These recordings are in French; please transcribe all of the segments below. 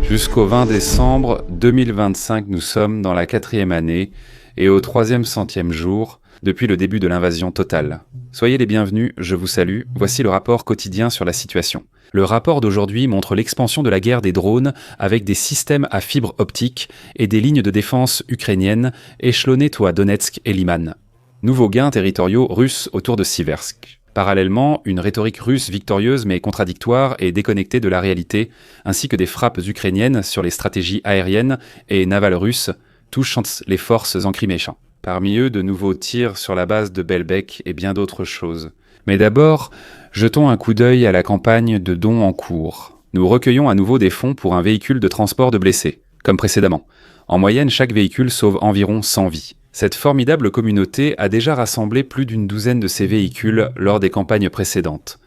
Jusqu'au 20 décembre 2025, nous sommes dans la 4e année et au 3e centième jour depuis le début de l'invasion totale. Soyez les bienvenus, je vous salue, voici le rapport quotidien sur la situation. Le rapport d'aujourd'hui montre l'expansion de la guerre des drones avec des systèmes à fibre optique et des lignes de défense ukrainiennes échelonnées à Donetsk et Liman. Nouveaux gains territoriaux russes autour de Siversk. Parallèlement, une rhétorique russe victorieuse mais contradictoire et déconnectée de la réalité, ainsi que des frappes ukrainiennes sur les stratégies aériennes et navales russes, touchent les forces en Crimée. Parmi eux, de nouveaux tirs sur la base de Belbek et bien d'autres choses. Mais d'abord, jetons un coup d'œil à la campagne de dons en cours. Nous recueillons à nouveau des fonds pour un véhicule de transport de blessés, comme précédemment. En moyenne, chaque véhicule sauve environ 100 vies. Cette formidable communauté a déjà rassemblé plus d'une douzaine de ces véhicules lors des campagnes précédentes.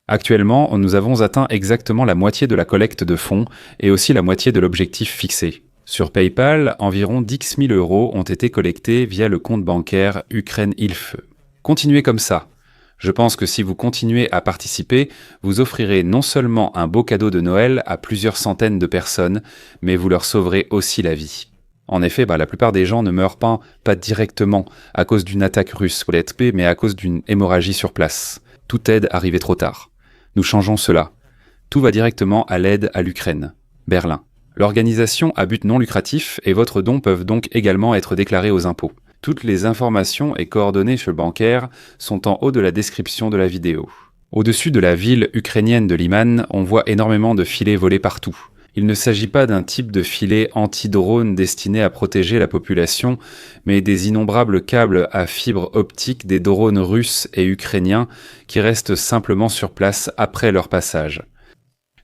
Actuellement, nous avons atteint exactement la moitié de la collecte de fonds et aussi la moitié de l'objectif fixé. Sur PayPal, environ 10 000 € ont été collectés via le compte bancaire Ukraine-Ilfe. Continuez comme ça. Je pense que si vous continuez à participer, vous offrirez non seulement un beau cadeau de Noël à plusieurs centaines de personnes, mais vous leur sauverez aussi la vie. En effet, la plupart des gens ne meurent pas directement à cause d'une attaque russe, mais à cause d'une hémorragie sur place. Toute aide arrivait trop tard. Nous changeons cela. Tout va directement à l'aide à l'Ukraine. Berlin. L'organisation à but non lucratif et votre don peuvent donc également être déclarés aux impôts. Toutes les informations et coordonnées chez le bancaire sont en haut de la description de la vidéo. Au-dessus de la ville ukrainienne de Liman, on voit énormément de filets volés partout. Il ne s'agit pas d'un type de filet anti-drone destiné à protéger la population, mais des innombrables câbles à fibre optique des drones russes et ukrainiens qui restent simplement sur place après leur passage.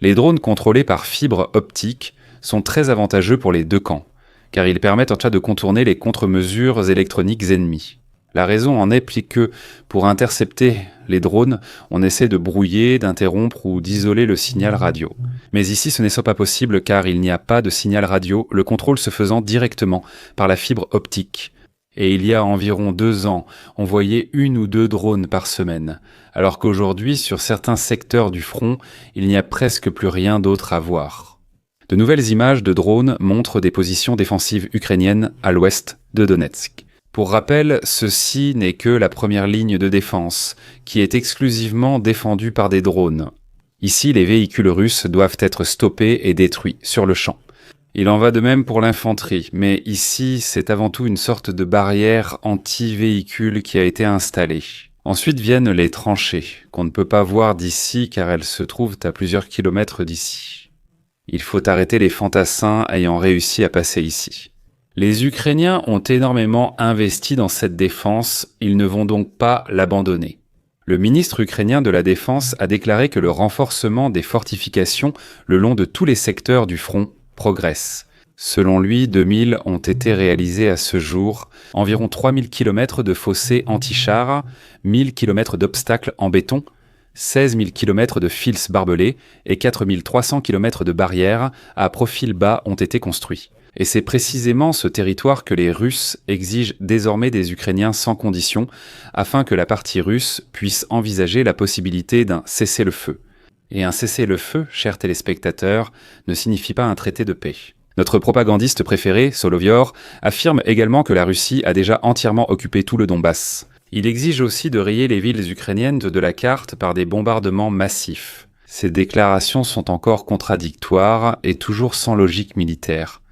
Les drones contrôlés par fibre optique sont très avantageux pour les deux camps, car ils permettent en tout cas de contourner les contre-mesures électroniques ennemies. La raison en est que, pour intercepter les drones, on essaie de brouiller, d'interrompre ou d'isoler le signal radio. Mais ici, ce n'est pas possible car il n'y a pas de signal radio, le contrôle se faisant directement par la fibre optique. Et il y a environ 2 ans, on voyait 1 ou 2 drones par semaine, alors qu'aujourd'hui, sur certains secteurs du front, il n'y a presque plus rien d'autre à voir. De nouvelles images de drones montrent des positions défensives ukrainiennes à l'ouest de Donetsk. Pour rappel, ceci n'est que la première ligne de défense, qui est exclusivement défendue par des drones. Ici, les véhicules russes doivent être stoppés et détruits sur le champ. Il en va de même pour l'infanterie, mais ici, c'est avant tout une sorte de barrière anti-véhicule qui a été installée. Ensuite viennent les tranchées, qu'on ne peut pas voir d'ici car elles se trouvent à plusieurs kilomètres d'ici. Il faut arrêter les fantassins ayant réussi à passer ici. Les Ukrainiens ont énormément investi dans cette défense, ils ne vont donc pas l'abandonner. Le ministre ukrainien de la Défense a déclaré que le renforcement des fortifications le long de tous les secteurs du front progresse. Selon lui, 2000 ont été réalisés à ce jour, environ 3000 km de fossés anti-chars, 1000 km d'obstacles en béton, 16 000 km de fils barbelés et 4300 km de barrières à profil bas ont été construits. Et c'est précisément ce territoire que les Russes exigent désormais des Ukrainiens sans condition, afin que la partie russe puisse envisager la possibilité d'un cessez-le-feu. Et un cessez-le-feu, chers téléspectateurs, ne signifie pas un traité de paix. Notre propagandiste préféré, Solovior, affirme également que la Russie a déjà entièrement occupé tout le Donbass. Il exige aussi de rayer les villes ukrainiennes de la carte par des bombardements massifs. Ces déclarations sont encore contradictoires et toujours sans logique militaire.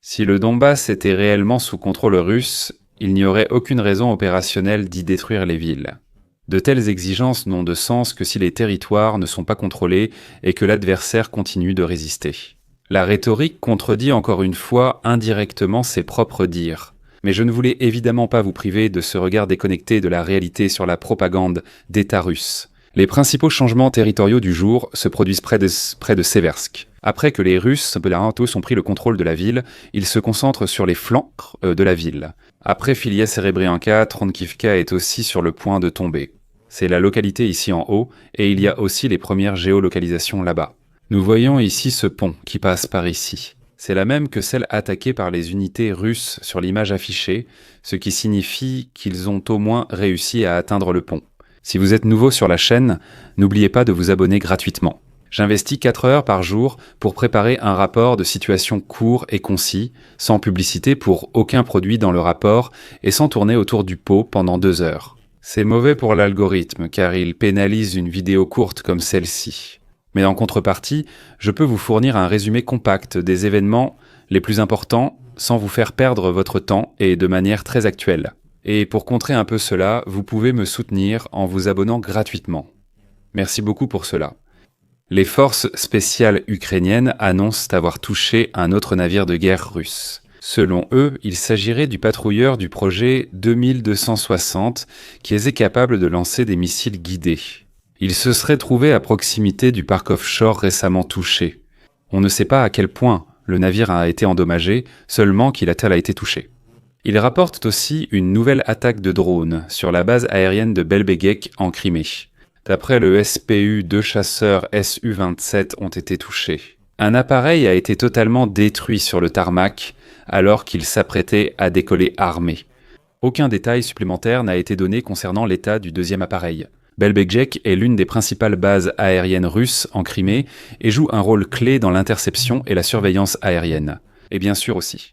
Si le Donbass était réellement sous contrôle russe, il n'y aurait aucune raison opérationnelle d'y détruire les villes. De telles exigences n'ont de sens que si les territoires ne sont pas contrôlés et que l'adversaire continue de résister. La rhétorique contredit encore une fois indirectement ses propres dires. Mais je ne voulais évidemment pas vous priver de ce regard déconnecté de la réalité sur la propagande d'État russe. Les principaux changements territoriaux du jour se produisent près de Seversk. Après que les Russes ont pris le contrôle de la ville, ils se concentrent sur les flancs de la ville. Après Filia Serebrianka, Tronkivka est aussi sur le point de tomber. C'est la localité ici en haut, et il y a aussi les premières géolocalisations là-bas. Nous voyons ici ce pont qui passe par ici. C'est la même que celle attaquée par les unités russes sur l'image affichée, ce qui signifie qu'ils ont au moins réussi à atteindre le pont. Si vous êtes nouveau sur la chaîne, n'oubliez pas de vous abonner gratuitement. J'investis 4 heures par jour pour préparer un rapport de situation court et concis, sans publicité pour aucun produit dans le rapport et sans tourner autour du pot pendant 2 heures. C'est mauvais pour l'algorithme car il pénalise une vidéo courte comme celle-ci. Mais en contrepartie, je peux vous fournir un résumé compact des événements les plus importants sans vous faire perdre votre temps et de manière très actuelle. Et pour contrer un peu cela, vous pouvez me soutenir en vous abonnant gratuitement. Merci beaucoup pour cela. Les forces spéciales ukrainiennes annoncent avoir touché un autre navire de guerre russe. Selon eux, il s'agirait du patrouilleur du projet 2260 qui est capable de lancer des missiles guidés. Il se serait trouvé à proximité du parc offshore récemment touché. On ne sait pas à quel point le navire a été endommagé, seulement qu'il a été touché. Ils rapportent aussi une nouvelle attaque de drones sur la base aérienne de Belbegek en Crimée. D'après le SPU, 2 chasseurs Su-27 ont été touchés. Un appareil a été totalement détruit sur le tarmac alors qu'il s'apprêtait à décoller armé. Aucun détail supplémentaire n'a été donné concernant l'état du deuxième appareil. Belbegek est l'une des principales bases aériennes russes en Crimée et joue un rôle clé dans l'interception et la surveillance aérienne. Et bien sûr aussi.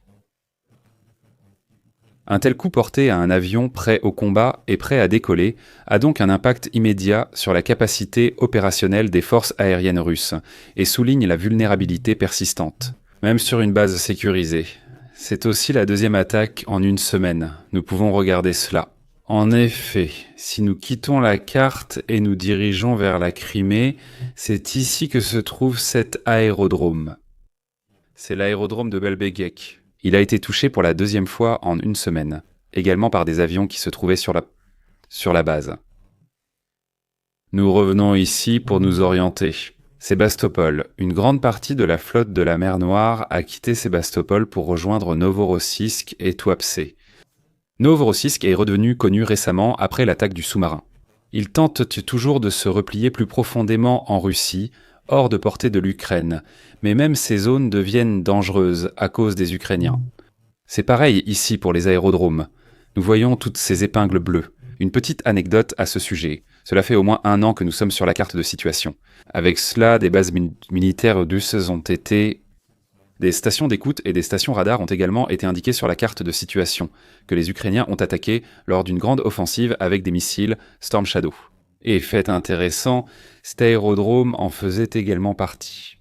Un tel coup porté à un avion prêt au combat et prêt à décoller a donc un impact immédiat sur la capacité opérationnelle des forces aériennes russes et souligne la vulnérabilité persistante, même sur une base sécurisée. C'est aussi la deuxième attaque en une semaine. Nous pouvons regarder cela. En effet, si nous quittons la carte et nous dirigeons vers la Crimée, c'est ici que se trouve cet aérodrome. C'est l'aérodrome de Belbegek. Il a été touché pour la deuxième fois en une semaine, également par des avions qui se trouvaient sur la base. Nous revenons ici pour nous orienter. Sébastopol. Une grande partie de la flotte de la mer Noire a quitté Sébastopol pour rejoindre Novorossiysk et Tuapse. Novorossiysk est redevenu connu récemment après l'attaque du sous-marin. Il tente toujours de se replier plus profondément en Russie, hors de portée de l'Ukraine, mais même ces zones deviennent dangereuses à cause des Ukrainiens. C'est pareil ici pour les aérodromes. Nous voyons toutes ces épingles bleues. Une petite anecdote à ce sujet. Cela fait au moins 1 an que nous sommes sur la carte de situation. Avec cela, des bases militaires russes ont été... Des stations d'écoute et des stations radars ont également été indiquées sur la carte de situation, que les Ukrainiens ont attaquées lors d'une grande offensive avec des missiles Storm Shadow. Et fait intéressant, cet aérodrome en faisait également partie.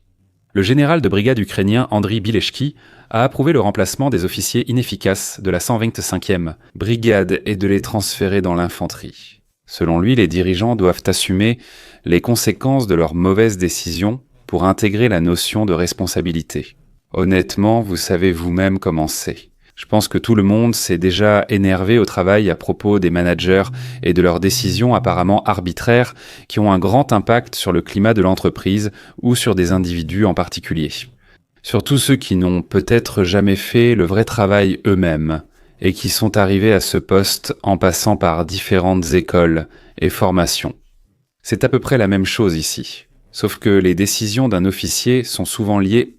Le général de brigade ukrainien Andriy Bileshki a approuvé le remplacement des officiers inefficaces de la 125e brigade et de les transférer dans l'infanterie. Selon lui, les dirigeants doivent assumer les conséquences de leurs mauvaises décisions pour intégrer la notion de responsabilité. Honnêtement, vous savez vous-même comment c'est. Je pense que tout le monde s'est déjà énervé au travail à propos des managers et de leurs décisions apparemment arbitraires qui ont un grand impact sur le climat de l'entreprise ou sur des individus en particulier. Surtout ceux qui n'ont peut-être jamais fait le vrai travail eux-mêmes et qui sont arrivés à ce poste en passant par différentes écoles et formations. C'est à peu près la même chose ici. Sauf que les décisions d'un officier sont souvent liées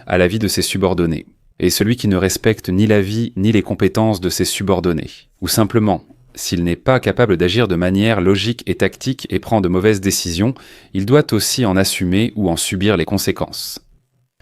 à la vie de ses subordonnés. Et celui qui ne respecte ni la vie ni les compétences de ses subordonnés. Ou simplement, s'il n'est pas capable d'agir de manière logique et tactique et prend de mauvaises décisions, il doit aussi en assumer ou en subir les conséquences.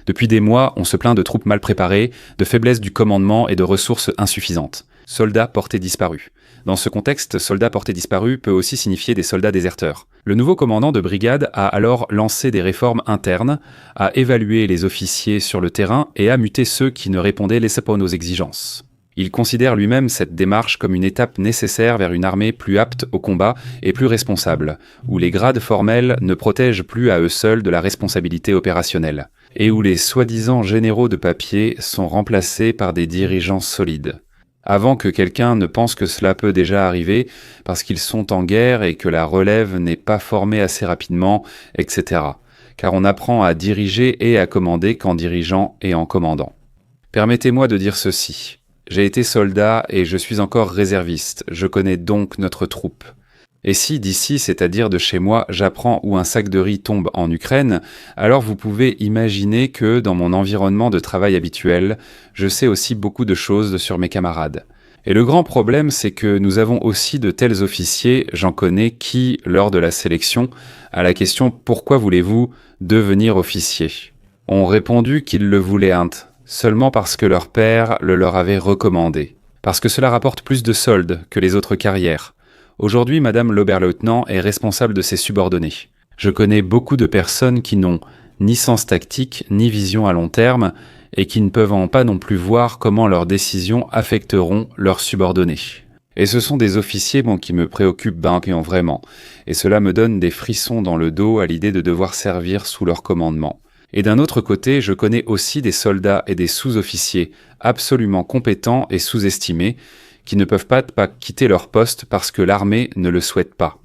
Depuis des mois, on se plaint de troupes mal préparées, de faiblesse du commandement et de ressources insuffisantes. Soldats portés disparus. Dans ce contexte, soldats portés disparus peut aussi signifier des soldats déserteurs. Le nouveau commandant de brigade a alors lancé des réformes internes, a évalué les officiers sur le terrain et a muté ceux qui ne répondaient pas aux exigences. Il considère lui-même cette démarche comme une étape nécessaire vers une armée plus apte au combat et plus responsable, où les grades formels ne protègent plus à eux seuls de la responsabilité opérationnelle, et où les soi-disant généraux de papier sont remplacés par des dirigeants solides. Avant que quelqu'un ne pense que cela peut déjà arriver, parce qu'ils sont en guerre et que la relève n'est pas formée assez rapidement, etc. Car on apprend à diriger et à commander qu'en dirigeant et en commandant. Permettez-moi de dire ceci. J'ai été soldat et je suis encore réserviste, je connais donc notre troupe. Et si d'ici, c'est-à-dire de chez moi, j'apprends où un sac de riz tombe en Ukraine, alors vous pouvez imaginer que, dans mon environnement de travail habituel, je sais aussi beaucoup de choses sur mes camarades. Et le grand problème, c'est que nous avons aussi de tels officiers, j'en connais, qui, lors de la sélection, à la question « Pourquoi voulez-vous devenir officier ?», ont répondu qu'ils le voulaient seulement parce que leur père le leur avait recommandé. Parce que cela rapporte plus de soldes que les autres carrières. Aujourd'hui, Madame l'Oberleutnant est responsable de ses subordonnés. Je connais beaucoup de personnes qui n'ont ni sens tactique, ni vision à long terme, et qui ne peuvent pas non plus voir comment leurs décisions affecteront leurs subordonnés. Et ce sont des officiers qui me préoccupent vraiment, et cela me donne des frissons dans le dos à l'idée de devoir servir sous leur commandement. Et d'un autre côté, je connais aussi des soldats et des sous-officiers absolument compétents et sous-estimés, qui ne peuvent pas quitter leur poste parce que l'armée ne le souhaite pas.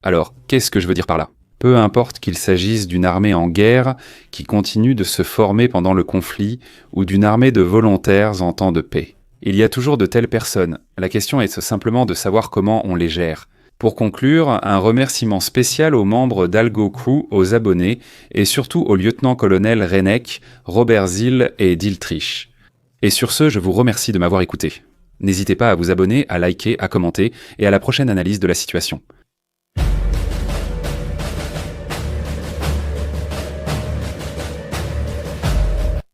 Alors, qu'est-ce que je veux dire par là ? Peu importe qu'il s'agisse d'une armée en guerre qui continue de se former pendant le conflit ou d'une armée de volontaires en temps de paix. Il y a toujours de telles personnes. La question est simplement de savoir comment on les gère. Pour conclure, un remerciement spécial aux membres d'Algo Crew, aux abonnés et surtout au lieutenant-colonel Renneck, Robert Zill et Dietrich. Et sur ce, je vous remercie de m'avoir écouté. N'hésitez pas à vous abonner, à liker, à commenter et à la prochaine analyse de la situation.